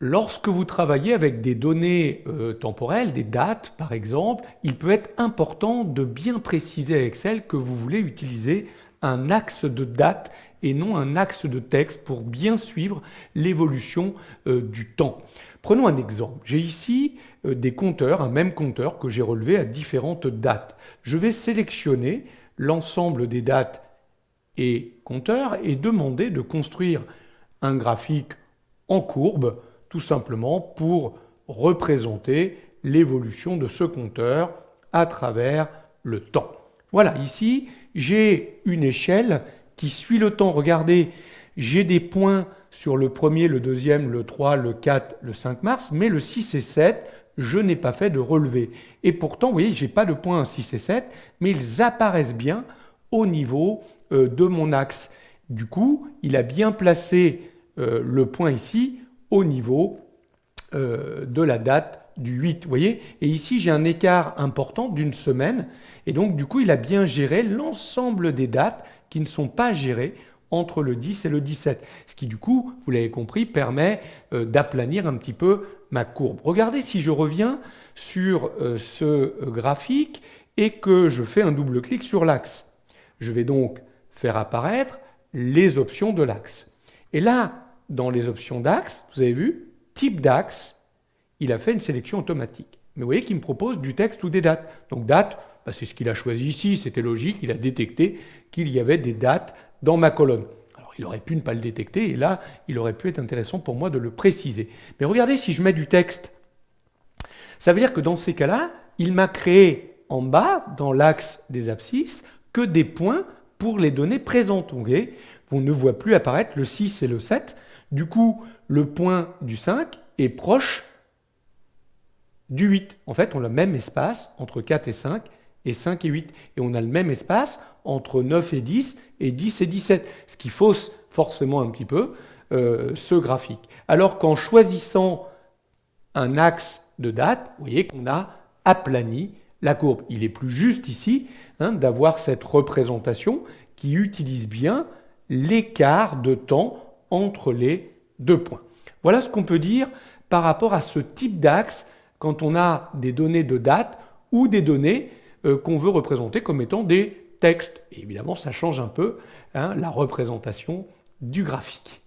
Lorsque vous travaillez avec des données temporelles, des dates par exemple, il peut être important de bien préciser à Excel que vous voulez utiliser un axe de date et non un axe de texte pour bien suivre l'évolution du temps. Prenons un exemple. J'ai ici des compteurs, un même compteur que j'ai relevé à différentes dates. Je vais sélectionner l'ensemble des dates et compteurs et demander de construire un graphique en courbe, tout simplement pour représenter l'évolution de ce compteur à travers le temps. Voilà, ici, j'ai une échelle qui suit le temps. Regardez, j'ai des points sur le 1er, le 2e, le 3, le 4, le 5 mars, mais le 6 et 7, je n'ai pas fait de relevé. Et pourtant, vous voyez, je n'ai pas de points 6 et 7, mais ils apparaissent bien au niveau de mon axe. Du coup, il a bien placé le point ici au niveau de la date du 8, vous voyez. Et ici, j'ai un écart important d'une semaine. Et donc, du coup, il a bien géré l'ensemble des dates qui ne sont pas gérées entre le 10 et le 17. Ce qui, du coup, vous l'avez compris, permet d'aplanir un petit peu ma courbe. Regardez si je reviens sur ce graphique et que je fais un double clic sur l'axe. Je vais donc faire apparaître les options de l'axe. Et là, dans les options d'axe, vous avez vu, type d'axe, il a fait une sélection automatique. Mais vous voyez qu'il me propose du texte ou des dates. Donc date, bah, c'est ce qu'il a choisi ici, c'était logique, il a détecté qu'il y avait des dates dans ma colonne. Alors il aurait pu ne pas le détecter, et là, il aurait pu être intéressant pour moi de le préciser. Mais regardez, si je mets du texte, ça veut dire que dans ces cas-là, il m'a créé en bas, dans l'axe des abscisses, que des points pour les données présentes. Okay, on ne voit plus apparaître le 6 et le 7. Du coup, le point du 5 est proche du 8. En fait, on a le même espace entre 4 et 5 et 5 et 8. Et on a le même espace entre 9 et 10 et 10 et 17. Ce qui fausse forcément un petit peu ce graphique. Alors qu'en choisissant un axe de date, vous voyez qu'on a aplani la courbe. Il est plus juste ici d'avoir cette représentation qui utilise bien l'écart de temps entre les deux points. Voilà ce qu'on peut dire par rapport à ce type d'axe quand on a des données de date ou des données qu'on veut représenter comme étant des textes. Et évidemment, ça change un peu la représentation du graphique.